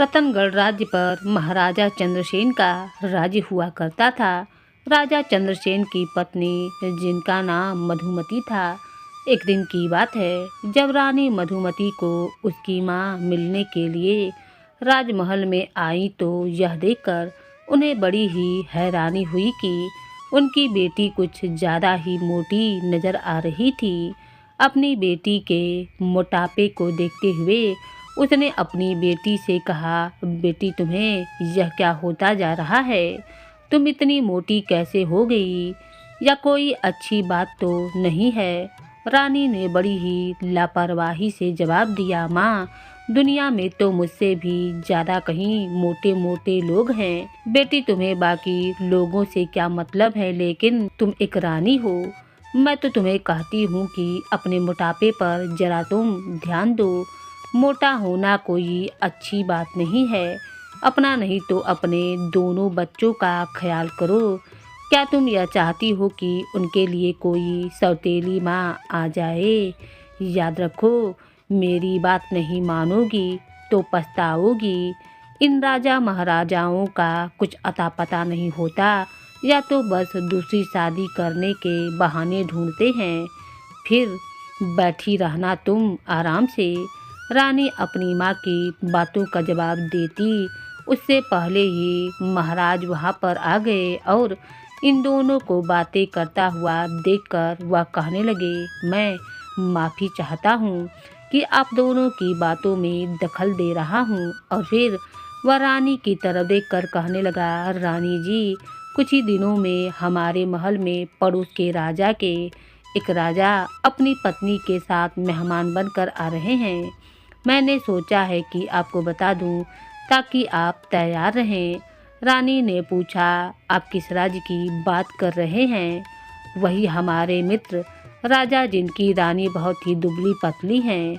रतनगढ़ राज्य पर महाराजा चंद्रसेन का राज्य हुआ करता था। राजा चंद्रसेन की पत्नी, जिनका नाम मधुमती था, एक दिन की बात है जब रानी मधुमती को उसकी माँ मिलने के लिए राजमहल में आई तो यह देखकर उन्हें बड़ी ही हैरानी हुई कि उनकी बेटी कुछ ज़्यादा ही मोटी नज़र आ रही थी। अपनी बेटी के मोटापे को देखते हुए उसने अपनी बेटी से कहा, बेटी तुम्हें यह क्या होता जा रहा है? तुम इतनी मोटी कैसे हो गई? या कोई अच्छी बात तो नहीं है? रानी ने बड़ी ही लापरवाही से जवाब दिया, माँ, दुनिया में तो मुझसे भी ज़्यादा कहीं मोटे मोटे लोग हैं। बेटी तुम्हें बाकी लोगों से क्या मतलब है, लेकिन तुम एक रानी हो। मैं तो तुम्हें कहती हूँ कि अपने मोटापे पर जरा तुम ध्यान दो। मोटा होना कोई अच्छी बात नहीं है। अपना नहीं तो अपने दोनों बच्चों का ख्याल करो। क्या तुम यह चाहती हो कि उनके लिए कोई सौतेली माँ आ जाए? याद रखो, मेरी बात नहीं मानोगी तो पछताओगी। इन राजा महाराजाओं का कुछ अता पता नहीं होता, या तो बस दूसरी शादी करने के बहाने ढूंढते हैं। फिर बैठी रहना तुम आराम से। रानी अपनी माँ की बातों का जवाब देती उससे पहले ही महाराज वहाँ पर आ गए और इन दोनों को बातें करता हुआ देखकर वह कहने लगे, मैं माफ़ी चाहता हूँ कि आप दोनों की बातों में दखल दे रहा हूँ। और फिर वह रानी की तरफ देखकर कहने लगा, रानी जी, कुछ ही दिनों में हमारे महल में पड़ोस के राजा के एक राजा अपनी पत्नी के साथ मेहमान बनकर आ रहे हैं। मैंने सोचा है कि आपको बता दूं ताकि आप तैयार रहें। रानी ने पूछा, आप किस राज्य की बात कर रहे हैं? वही हमारे मित्र राजा जिनकी रानी बहुत ही दुबली पतली हैं।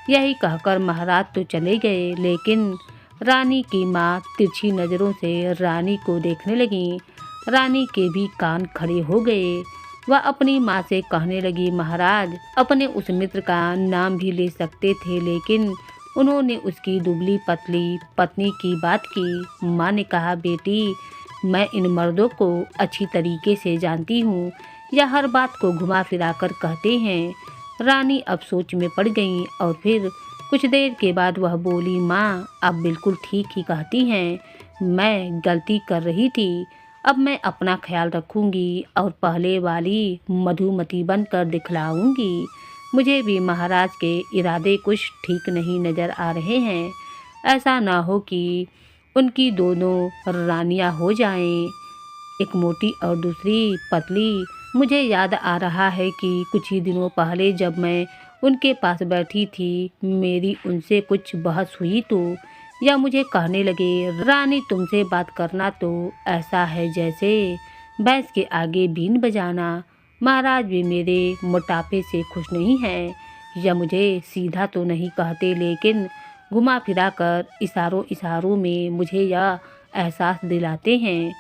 यही कहकर महाराज तो चले गए, लेकिन रानी की माँ तिरछी नज़रों से रानी को देखने लगी। रानी के भी कान खड़े हो गए। वह अपनी माँ से कहने लगी, महाराज अपने उस मित्र का नाम भी ले सकते थे, लेकिन उन्होंने उसकी दुबली पतली पत्नी की बात की। माँ ने कहा, बेटी, मैं इन मर्दों को अच्छी तरीके से जानती हूँ। यह हर बात को घुमा फिरा कर कहते हैं। रानी अब सोच में पड़ गई और फिर कुछ देर के बाद वह बोली, माँ, आप बिल्कुल ठीक ही कहती हैं। मैं गलती कर रही थी। अब मैं अपना ख्याल रखूंगी और पहले वाली मधुमती बनकर दिखलाऊंगी। मुझे भी महाराज के इरादे कुछ ठीक नहीं नज़र आ रहे हैं। ऐसा ना हो कि उनकी दोनों रानियां हो जाएं, एक मोटी और दूसरी पतली। मुझे याद आ रहा है कि कुछ ही दिनों पहले जब मैं उनके पास बैठी थी, मेरी उनसे कुछ बहस हुई तो या मुझे कहने लगे, रानी तुमसे बात करना तो ऐसा है जैसे भैंस के आगे बीन बजाना। महाराज भी मेरे मोटापे से खुश नहीं हैं। या मुझे सीधा तो नहीं कहते, लेकिन घुमा फिरा कर इशारों इशारों में मुझे यह एहसास दिलाते हैं।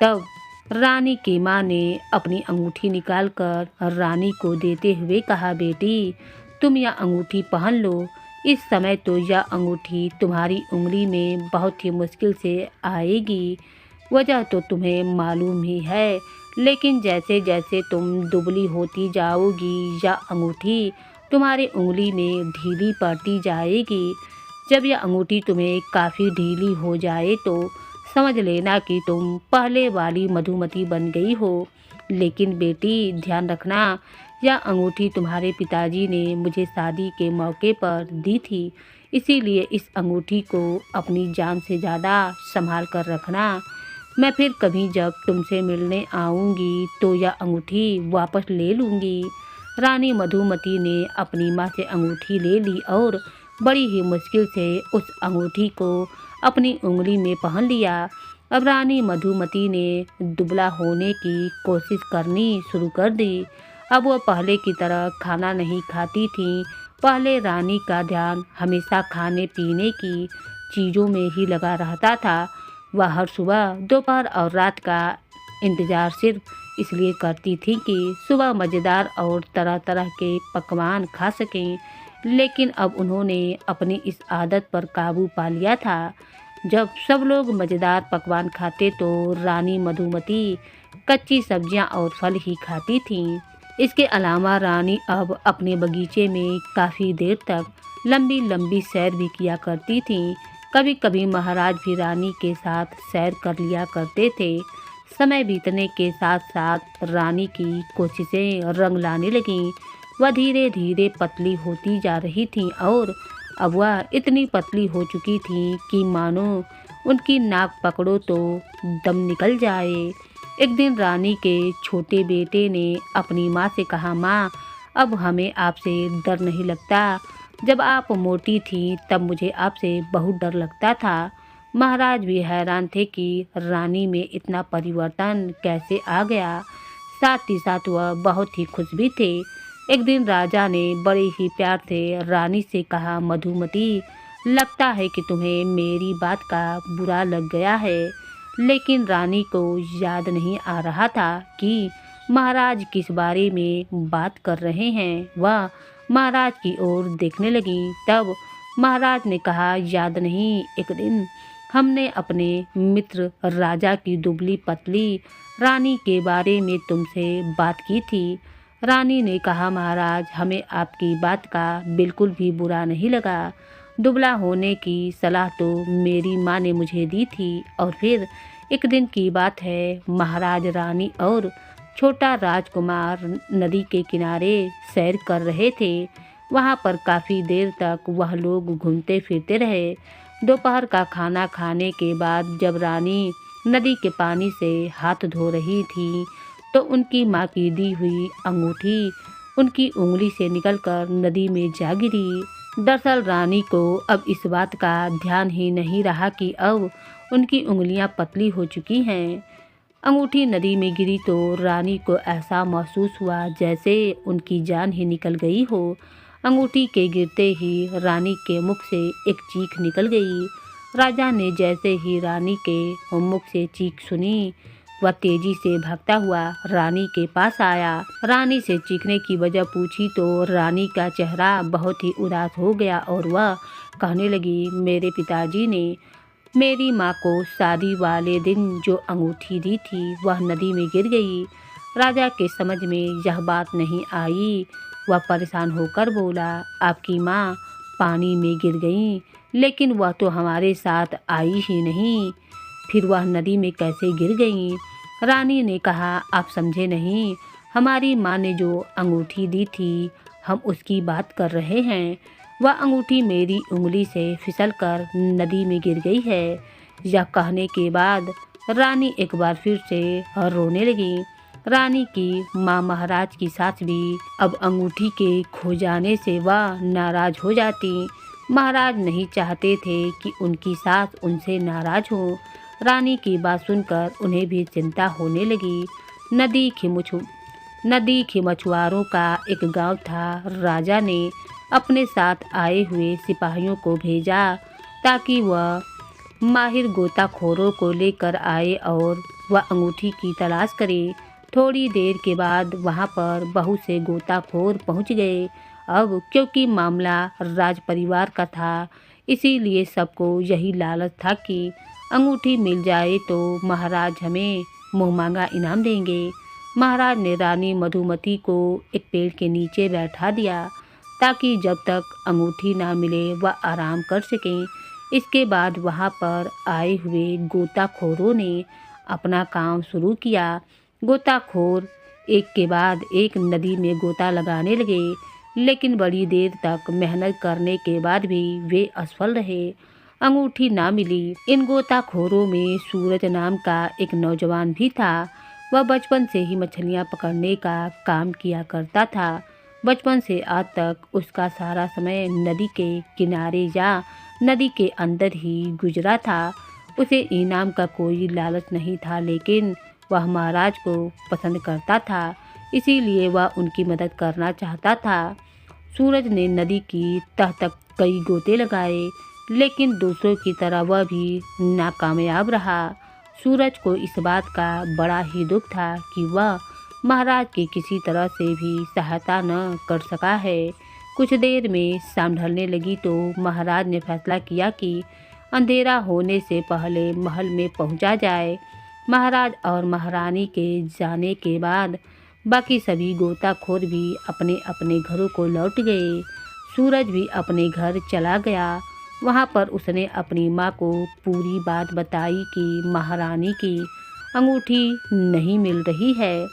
तब रानी की माँ ने अपनी अंगूठी निकालकर रानी को देते हुए कहा, बेटी, तुम यह अंगूठी पहन लो। इस समय तो यह अंगूठी तुम्हारी उंगली में बहुत ही मुश्किल से आएगी। वजह तो तुम्हें मालूम ही है, लेकिन जैसे जैसे तुम दुबली होती जाओगी यह अंगूठी तुम्हारी उंगली में ढीली पड़ती जाएगी। जब यह अंगूठी तुम्हें काफ़ी ढीली हो जाए तो समझ लेना कि तुम पहले वाली मधुमती बन गई हो। लेकिन बेटी, ध्यान रखना, यह अंगूठी तुम्हारे पिताजी ने मुझे शादी के मौके पर दी थी, इसीलिए इस अंगूठी को अपनी जान से ज़्यादा संभाल कर रखना। मैं फिर कभी जब तुमसे मिलने आऊँगी तो यह अंगूठी वापस ले लूँगी। रानी मधुमती ने अपनी माँ से अंगूठी ले ली और बड़ी ही मुश्किल से उस अंगूठी को अपनी उंगली में पहन लिया। अब रानी मधुमती ने दुबला होने की कोशिश करनी शुरू कर दी। अब वह पहले की तरह खाना नहीं खाती थी। पहले रानी का ध्यान हमेशा खाने पीने की चीज़ों में ही लगा रहता था। वह हर सुबह, दोपहर और रात का इंतज़ार सिर्फ इसलिए करती थी कि सुबह मज़ेदार और तरह तरह के पकवान खा सकें। लेकिन अब उन्होंने अपनी इस आदत पर काबू पा लिया था। जब सब लोग मज़ेदार पकवान खाते तो रानी मधुमती कच्ची सब्जियां और फल ही खाती थीं। इसके अलावा रानी अब अपने बगीचे में काफ़ी देर तक लंबी लंबी सैर भी किया करती थीं। कभी कभी महाराज भी रानी के साथ सैर कर लिया करते थे। समय बीतने के साथ साथ रानी की कोशिशें रंग लाने लगीं। वह धीरे धीरे पतली होती जा रही थीं और अब वह इतनी पतली हो चुकी थीं कि मानो उनकी नाक पकड़ो तो दम निकल जाए। एक दिन रानी के छोटे बेटे ने अपनी माँ से कहा, माँ, अब हमें आपसे डर नहीं लगता। जब आप मोटी थीं तब मुझे आपसे बहुत डर लगता था। महाराज भी हैरान थे कि रानी में इतना परिवर्तन कैसे आ गया। साथ ही साथ वह बहुत ही खुश भी थे। एक दिन राजा ने बड़े ही प्यार से रानी से कहा, मधुमती, लगता है कि तुम्हें मेरी बात का बुरा लग गया है। लेकिन रानी को याद नहीं आ रहा था कि महाराज किस बारे में बात कर रहे हैं। वह महाराज की ओर देखने लगी। तब महाराज ने कहा, याद नहीं, एक दिन हमने अपने मित्र राजा की दुबली पतली रानी के बारे में तुमसे बात की थी। रानी ने कहा, महाराज, हमें आपकी बात का बिल्कुल भी बुरा नहीं लगा। दुबला होने की सलाह तो मेरी माँ ने मुझे दी थी। और फिर एक दिन की बात है, महाराज, रानी और छोटा राजकुमार नदी के किनारे सैर कर रहे थे। वहाँ पर काफ़ी देर तक वह लोग घूमते फिरते रहे। दोपहर का खाना खाने के बाद जब रानी नदी के पानी से हाथ धो रही थी तो उनकी माँ की दी हुई अंगूठी उनकी उंगली से निकलकर नदी में जा गिरी। दरअसल रानी को अब इस बात का ध्यान ही नहीं रहा कि अब उनकी उंगलियां पतली हो चुकी हैं। अंगूठी नदी में गिरी तो रानी को ऐसा महसूस हुआ जैसे उनकी जान ही निकल गई हो। अंगूठी के गिरते ही रानी के मुख से एक चीख निकल गई। राजा ने जैसे ही रानी के मुख से चीख सुनी, वह तेजी से भागता हुआ रानी के पास आया। रानी से चीखने की वजह पूछी तो रानी का चेहरा बहुत ही उदास हो गया और वह कहने लगी, मेरे पिताजी ने मेरी माँ को शादी वाले दिन जो अंगूठी दी थी वह नदी में गिर गई। राजा के समझ में यह बात नहीं आई। वह परेशान होकर बोला, आपकी माँ पानी में गिर गई, लेकिन वह तो हमारे साथ आई ही नहीं, फिर वह नदी में कैसे गिर गई? रानी ने कहा, आप समझे नहीं, हमारी माँ ने जो अंगूठी दी थी हम उसकी बात कर रहे हैं। वह अंगूठी मेरी उंगली से फिसलकर नदी में गिर गई है। यह कहने के बाद रानी एक बार फिर से रोने लगी। रानी की माँ महाराज की सास भी अब अंगूठी के खो जाने से वह नाराज हो जाती। महाराज नहीं चाहते थे कि उनकी सास उनसे नाराज हो। रानी की बात सुनकर उन्हें भी चिंता होने लगी। नदी के मछुआरों का एक गांव था। राजा ने अपने साथ आए हुए सिपाहियों को भेजा ताकि वह माहिर गोताखोरों को लेकर आए और वह अंगूठी की तलाश करे। थोड़ी देर के बाद वहां पर बहुत से गोताखोर पहुंच गए। अब क्योंकि मामला राज परिवार का था, इसीलिए सबको यही लालच था कि अंगूठी मिल जाए तो महाराज हमें मुँहमांगा इनाम देंगे। महाराज ने रानी मधुमती को एक पेड़ के नीचे बैठा दिया ताकि जब तक अंगूठी ना मिले वह आराम कर सकें। इसके बाद वहाँ पर आए हुए गोताखोरों ने अपना काम शुरू किया। गोताखोर एक के बाद एक नदी में गोता लगाने लगे, लेकिन बड़ी देर तक मेहनत करने के बाद भी वे असफल रहे। अंगूठी ना मिली। इन गोताखोरों में सूरज नाम का एक नौजवान भी था। वह बचपन से ही मछलियाँ पकड़ने का काम किया करता था। बचपन से आज तक उसका सारा समय नदी के किनारे या नदी के अंदर ही गुजरा था। उसे इनाम का कोई लालच नहीं था, लेकिन वह महाराज को पसंद करता था, इसीलिए वह उनकी मदद करना चाहता था। सूरज ने नदी की तह तक कई गोते लगाए, लेकिन दूसरों की तरह वह भी नाकामयाब रहा। सूरज को इस बात का बड़ा ही दुख था कि वह महाराज की किसी तरह से भी सहायता न कर सका है। कुछ देर में शाम ढलने लगी तो महाराज ने फैसला किया कि अंधेरा होने से पहले महल में पहुंचा जाए। महाराज और महारानी के जाने के बाद बाकी सभी गोताखोर भी अपने अपने घरों को लौट गए। सूरज भी अपने घर चला गया। वहाँ पर उसने अपनी माँ को पूरी बात बताई कि महारानी की अंगूठी नहीं मिल रही है।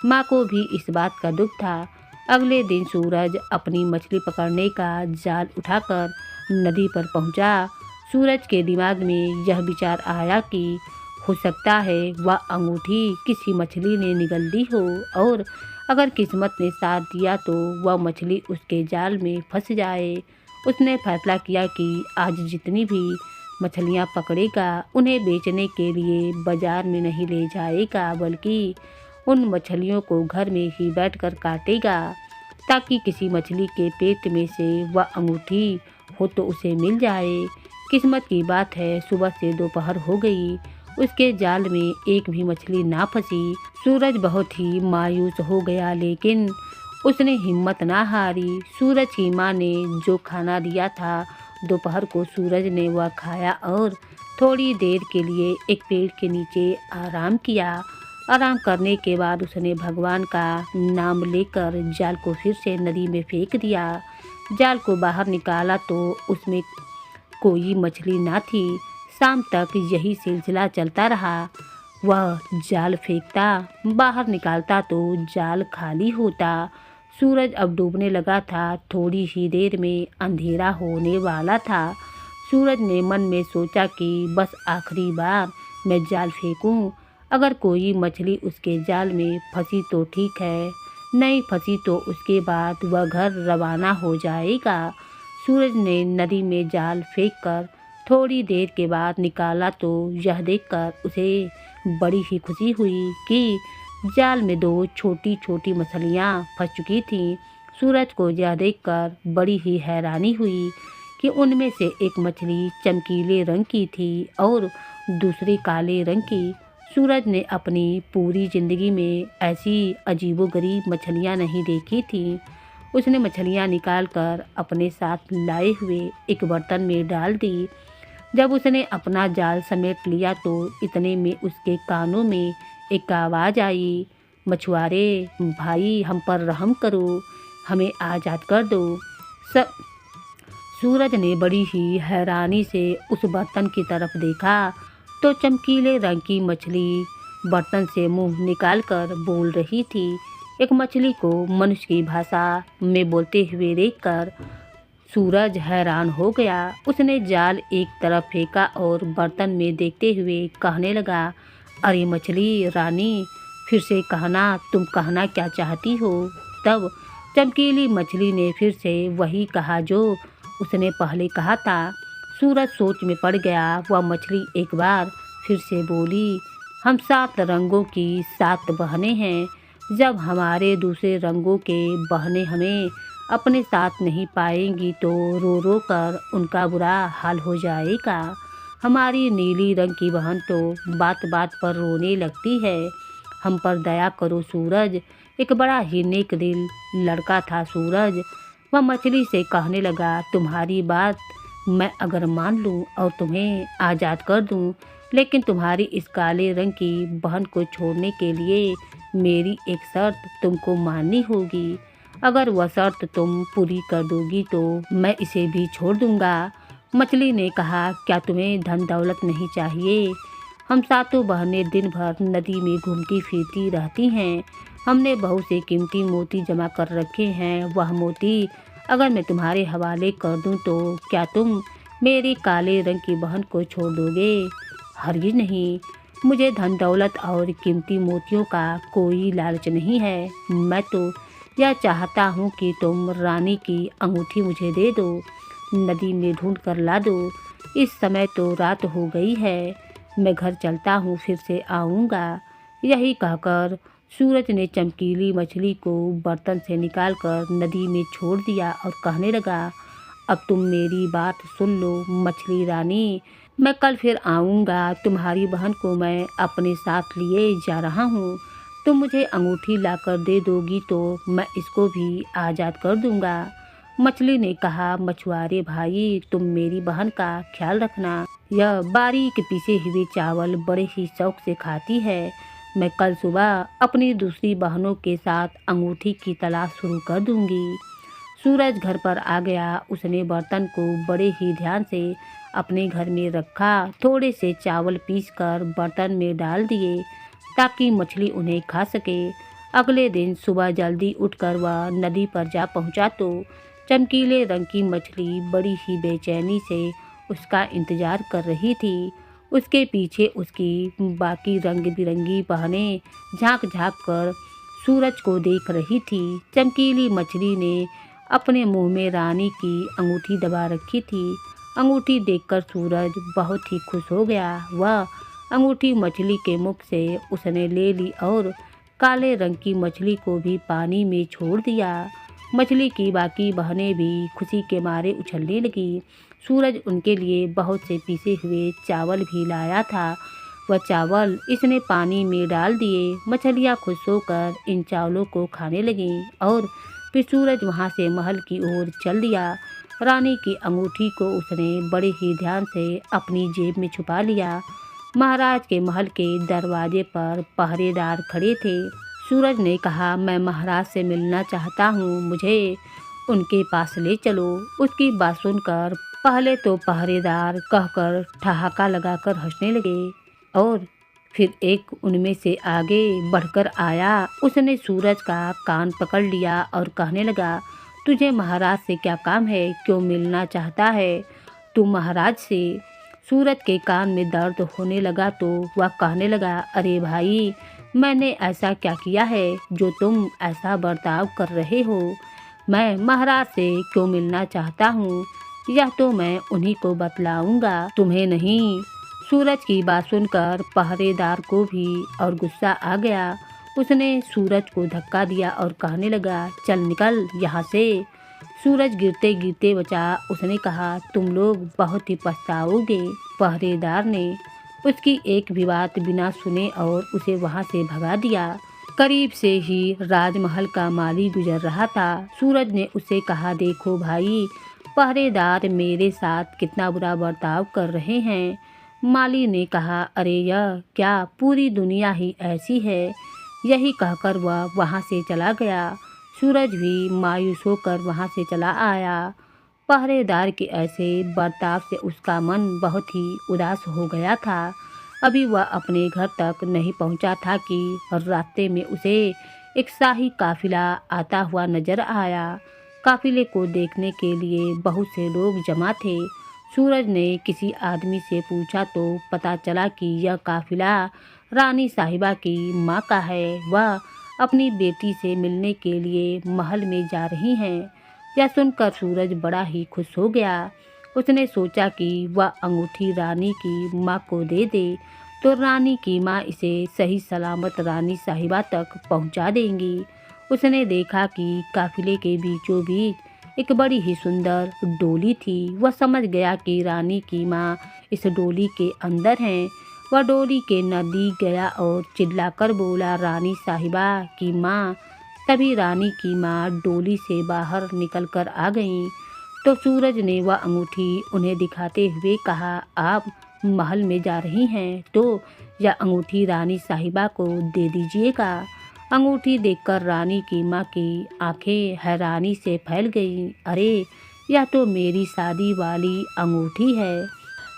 माँ को भी इस बात का दुख था। अगले दिन सूरज अपनी मछली पकड़ने का जाल उठाकर नदी पर पहुँचा। सूरज के दिमाग में यह विचार आया कि हो सकता है वह अंगूठी किसी मछली ने निगल ली हो और अगर किस्मत ने साथ दिया तो वह मछली उसके जाल में फंस जाए। उसने फैसला किया कि आज जितनी भी मछलियाँ पकड़ेगा उन्हें बेचने के लिए बाजार में नहीं ले जाएगा, बल्कि उन मछलियों को घर में ही बैठकर काटेगा ताकि किसी मछली के पेट में से वह अंगूठी हो तो उसे मिल जाए। किस्मत की बात है, सुबह से दोपहर हो गई, उसके जाल में एक भी मछली ना फंसी। सूरज बहुत ही मायूस हो गया, लेकिन उसने हिम्मत ना हारी। सूरज की माँ ने जो खाना दिया था दोपहर को सूरज ने वह खाया और थोड़ी देर के लिए एक पेड़ के नीचे आराम किया। आराम करने के बाद उसने भगवान का नाम लेकर जाल को फिर से नदी में फेंक दिया। जाल को बाहर निकाला तो उसमें कोई मछली ना थी। शाम तक यही सिलसिला चलता रहा। वह जाल फेंकता, बाहर निकालता तो जाल खाली होता। सूरज अब डूबने लगा था। थोड़ी ही देर में अंधेरा होने वाला था। सूरज ने मन में सोचा कि बस आखिरी बार मैं जाल फेंकूं। अगर कोई मछली उसके जाल में फंसी तो ठीक है, नहीं फंसी तो उसके बाद वह घर रवाना हो जाएगा। सूरज ने नदी में जाल फेंककर थोड़ी देर के बाद निकाला तो यह देखकर उसे बड़ी ही खुशी हुई कि जाल में दो छोटी छोटी मछलियाँ फंस चुकी थीं। सूरज को यह देखकर बड़ी ही हैरानी हुई कि उनमें से एक मछली चमकीले रंग की थी और दूसरी काले रंग की। सूरज ने अपनी पूरी ज़िंदगी में ऐसी अजीबोगरीब मछलियाँ नहीं देखी थीं। उसने मछलियाँ निकालकर अपने साथ लाए हुए एक बर्तन में डाल दी। जब उसने अपना जाल समेट लिया तो इतने में उसके कानों में एक आवाज़ आई, मछुआरे भाई, हम पर रहम करो, हमें आज़ाद कर दो। सब सूरज ने बड़ी ही हैरानी से उस बर्तन की तरफ देखा तो चमकीले रंग की मछली बर्तन से मुंह निकालकर बोल रही थी। एक मछली को मनुष्य की भाषा में बोलते हुए देखकर सूरज हैरान हो गया। उसने जाल एक तरफ फेंका और बर्तन में देखते हुए कहने लगा, अरे मछली रानी, फिर से कहना, तुम कहना क्या चाहती हो। तब चमकीली मछली ने फिर से वही कहा जो उसने पहले कहा था। सूरज सोच में पड़ गया। वह मछली एक बार फिर से बोली, हम 7 रंगों की 7 बहनें हैं। जब हमारे दूसरे रंगों के बहनें हमें अपने साथ नहीं पाएंगी तो रो रो कर उनका बुरा हाल हो जाएगा। हमारी नीली रंग की बहन तो बात बात पर रोने लगती है। हम पर दया करो सूरज। एक बड़ा ही नेक दिल लड़का था सूरज। वह मछली से कहने लगा, तुम्हारी बात मैं अगर मान लूँ और तुम्हें आज़ाद कर दूँ, लेकिन तुम्हारी इस काले रंग की बहन को छोड़ने के लिए मेरी एक शर्त तुमको माननी होगी। अगर वह शर्त तुम पूरी कर दोगी तो मैं इसे भी छोड़ दूँगा। मछली ने कहा, क्या तुम्हें धन दौलत नहीं चाहिए? हम 7 बहनें दिन भर नदी में घूमती फिरती रहती हैं। हमने बहुत से कीमती मोती जमा कर रखे हैं। वह मोती अगर मैं तुम्हारे हवाले कर दूं तो क्या तुम मेरी काले रंग की बहन को छोड़ दोगे? हरगिज़ नहीं। मुझे धन दौलत और कीमती मोतियों का कोई लालच नहीं है। मैं तो यह चाहता हूँ कि तुम रानी की अंगूठी मुझे दे दो, नदी में ढूंढ कर ला दो। इस समय तो रात हो गई है, मैं घर चलता हूँ, फिर से आऊँगा। यही कहकर सूरज ने चमकीली मछली को बर्तन से निकालकर नदी में छोड़ दिया और कहने लगा, अब तुम मेरी बात सुन लो मछली रानी, मैं कल फिर आऊँगा। तुम्हारी बहन को मैं अपने साथ लिए जा रहा हूँ। तुम मुझे अंगूठी लाकर दे दोगी तो मैं इसको भी आज़ाद कर दूँगा। मछली ने कहा, मछुआरे भाई, तुम मेरी बहन का ख्याल रखना। यह बारीक पिसे हुए चावल बड़े ही शौक से खाती है। मैं कल सुबह अपनी दूसरी बहनों के साथ अंगूठी की तलाश शुरू कर दूंगी। सूरज घर पर आ गया। उसने बर्तन को बड़े ही ध्यान से अपने घर में रखा। थोड़े से चावल पीसकर बर्तन में डाल दिए ताकि मछली उन्हें खा सके। अगले दिन सुबह जल्दी उठकर वह नदी पर जा पहुंचा तो चमकीले रंग की मछली बड़ी ही बेचैनी से उसका इंतजार कर रही थी। उसके पीछे उसकी बाकी रंग बिरंगी बहनें झांक झांक कर सूरज को देख रही थी। चमकीली मछली ने अपने मुंह में रानी की अंगूठी दबा रखी थी। अंगूठी देखकर सूरज बहुत ही खुश हो गया। वह अंगूठी मछली के मुख से उसने ले ली और काले रंग की मछली को भी पानी में छोड़ दिया। मछली की बाकी बहनें भी खुशी के मारे उछलने लगी। सूरज उनके लिए बहुत से पीसे हुए चावल भी लाया था। वह चावल इसने पानी में डाल दिए। मछलियाँ खुश होकर इन चावलों को खाने लगीं और फिर सूरज वहाँ से महल की ओर चल दिया। रानी की अंगूठी को उसने बड़े ही ध्यान से अपनी जेब में छुपा लिया। महाराज के महल के दरवाजे पर पहरेदार खड़े थे। सूरज ने कहा, मैं महाराज से मिलना चाहता हूँ, मुझे उनके पास ले चलो। उसकी बात सुनकर पहले तो पहरेदार कहकर ठहाका लगाकर हंसने लगे और फिर एक उनमें से आगे बढ़कर आया। उसने सूरज का कान पकड़ लिया और कहने लगा, तुझे महाराज से क्या काम है? क्यों मिलना चाहता है तू महाराज से? सूरज के कान में दर्द होने लगा तो वह कहने लगा, अरे भाई, मैंने ऐसा क्या किया है जो तुम ऐसा बर्ताव कर रहे हो? मैं महाराज से क्यों मिलना चाहता हूँ यह तो मैं उन्हीं को बतलाऊंगा, तुम्हें नहीं। सूरज की बात सुनकर पहरेदार को भी और गुस्सा आ गया। उसने सूरज को धक्का दिया और कहने लगा, चल निकल यहाँ से। सूरज गिरते गिरते बचा। उसने कहा, तुम लोग बहुत ही पछताओगे। पहरेदार ने उसकी एक भी बात बिना सुने और उसे वहाँ से भगा दिया। करीब से ही राजमहल का माली गुजर रहा था। सूरज ने उसे कहा, देखो भाई, पहरेदार मेरे साथ कितना बुरा बर्ताव कर रहे हैं। माली ने कहा, अरे यह क्या पूरी दुनिया ही ऐसी है? यही कहकर वह वहाँ से चला गया। सूरज भी मायूस होकर वहाँ से चला आया। पहरेदार के ऐसे बर्ताव से उसका मन बहुत ही उदास हो गया था। अभी वह अपने घर तक नहीं पहुँचा था कि रास्ते में उसे एक शाही काफिला आता हुआ नजर आया। काफिले को देखने के लिए बहुत से लोग जमा थे। सूरज ने किसी आदमी से पूछा तो पता चला कि यह काफिला रानी साहिबा की माँ का है। वह अपनी बेटी से मिलने के लिए महल में जा रही हैं। यह सुनकर सूरज बड़ा ही खुश हो गया। उसने सोचा कि वह अंगूठी रानी की माँ को दे दे तो रानी की माँ इसे सही सलामत रानी साहिबा तक पहुँचा देंगी। उसने देखा कि काफिले के बीचों बीच एक बड़ी ही सुंदर डोली थी। वह समझ गया कि रानी की माँ इस डोली के अंदर हैं। वह डोली के नज़दीक गया और चिल्लाकर बोला, रानी साहिबा की माँ। तभी रानी की माँ डोली से बाहर निकलकर आ गईं। तो सूरज ने वह अंगूठी उन्हें दिखाते हुए कहा, आप महल में जा रही हैं तो यह अंगूठी रानी साहिबा को दे दीजिएगा। अंगूठी देखकर रानी की माँ की आंखें हैरानी से फैल गईं। अरे, यह तो मेरी शादी वाली अंगूठी है।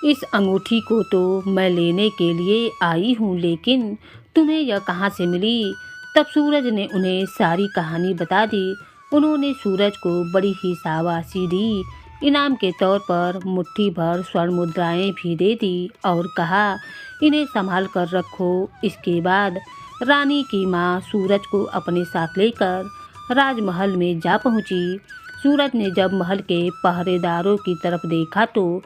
इस अंगूठी को तो मैं लेने के लिए आई हूँ, लेकिन तुम्हें यह कहाँ से मिली? तब सूरज ने उन्हें सारी कहानी बता दी। उन्होंने सूरज को बड़ी ही शाबाशी दी। इनाम के तौर पर मुट्ठी भर स्वर्ण मुद्राएं भी दे दी और कहा, इन्हें संभाल कर रखो। इसके बाद रानी की माँ सूरज को अपने साथ लेकर राजमहल में जा पहुँची। सूरज ने जब महल के पहरेदारों की तरफ देखा तो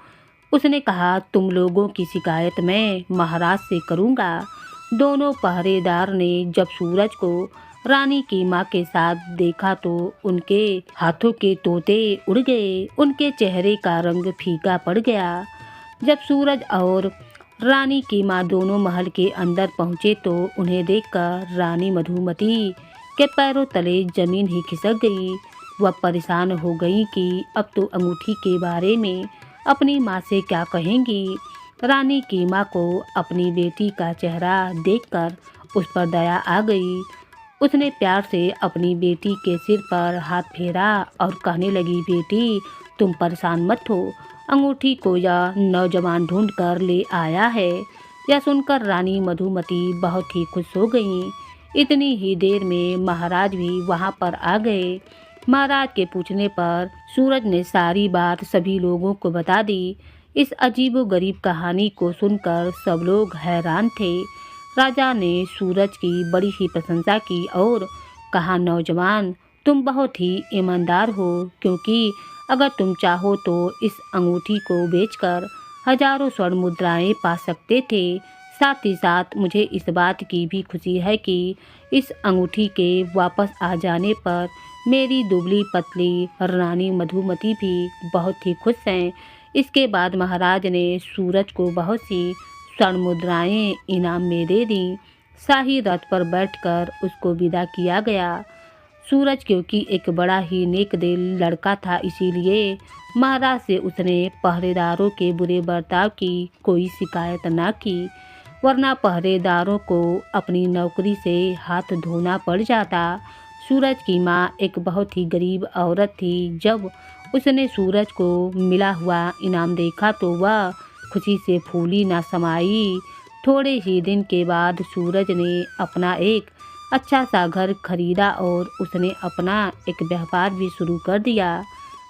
उसने कहा, तुम लोगों की शिकायत मैं महाराज से करूँगा। दोनों पहरेदार ने जब सूरज को रानी की माँ के साथ देखा तो उनके हाथों के तोते उड़ गए। उनके चेहरे का रंग फीका पड़ गया। जब सूरज और रानी की माँ दोनों महल के अंदर पहुँचे तो उन्हें देखकर रानी मधुमती के पैरों तले जमीन ही खिसक गई। वह परेशान हो गई कि अब तो अंगूठी के बारे में अपनी माँ से क्या कहेंगी। रानी की माँ को अपनी बेटी का चेहरा देखकर उस पर दया आ गई। उसने प्यार से अपनी बेटी के सिर पर हाथ फेरा और कहने लगी, बेटी तुम परेशान मत हो, अंगूठी को यह नौजवान ढूंढ कर ले आया है। यह सुनकर रानी मधुमती बहुत ही खुश हो गईं। इतनी ही देर में महाराज भी वहाँ पर आ गए। महाराज के पूछने पर सूरज ने सारी बात सभी लोगों को बता दी। इस अजीबोगरीब कहानी को सुनकर सब लोग हैरान थे। राजा ने सूरज की बड़ी ही प्रशंसा की और कहा, नौजवान तुम बहुत ही ईमानदार हो, क्योंकि अगर तुम चाहो तो इस अंगूठी को बेचकर हजारों स्वर्ण मुद्राएं पा सकते थे। साथ ही साथ मुझे इस बात की भी खुशी है कि इस अंगूठी के वापस आ जाने पर मेरी दुबली पतली रानी मधुमती भी बहुत ही खुश हैं। इसके बाद महाराज ने सूरज को बहुत सी स्वर्ण मुद्राएं इनाम में दे दी। शाही रथ पर बैठकर उसको विदा किया गया। सूरज क्योंकि एक बड़ा ही नेक दिल लड़का था, इसीलिए महाराज से उसने पहरेदारों के बुरे बर्ताव की कोई शिकायत न की, वरना पहरेदारों को अपनी नौकरी से हाथ धोना पड़ जाता। सूरज की माँ एक बहुत ही गरीब औरत थी। जब उसने सूरज को मिला हुआ इनाम देखा तो वह खुशी से फूली ना समाई। थोड़े ही दिन के बाद सूरज ने अपना एक अच्छा सा घर खरीदा और उसने अपना एक व्यापार भी शुरू कर दिया।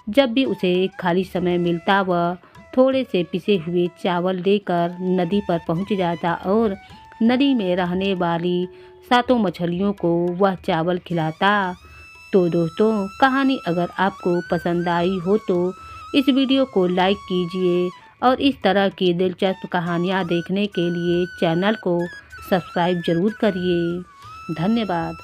जब भी उसे खाली समय मिलता वह थोड़े से पिसे हुए चावल लेकर नदी पर पहुंच जाता और नदी में रहने वाली 7 मछलियों को वह चावल खिलाता। तो दोस्तों, कहानी अगर आपको पसंद आई हो तो इस वीडियो को लाइक कीजिए और इस तरह की दिलचस्प कहानियाँ देखने के लिए चैनल को सब्सक्राइब जरूर करिए। धन्यवाद।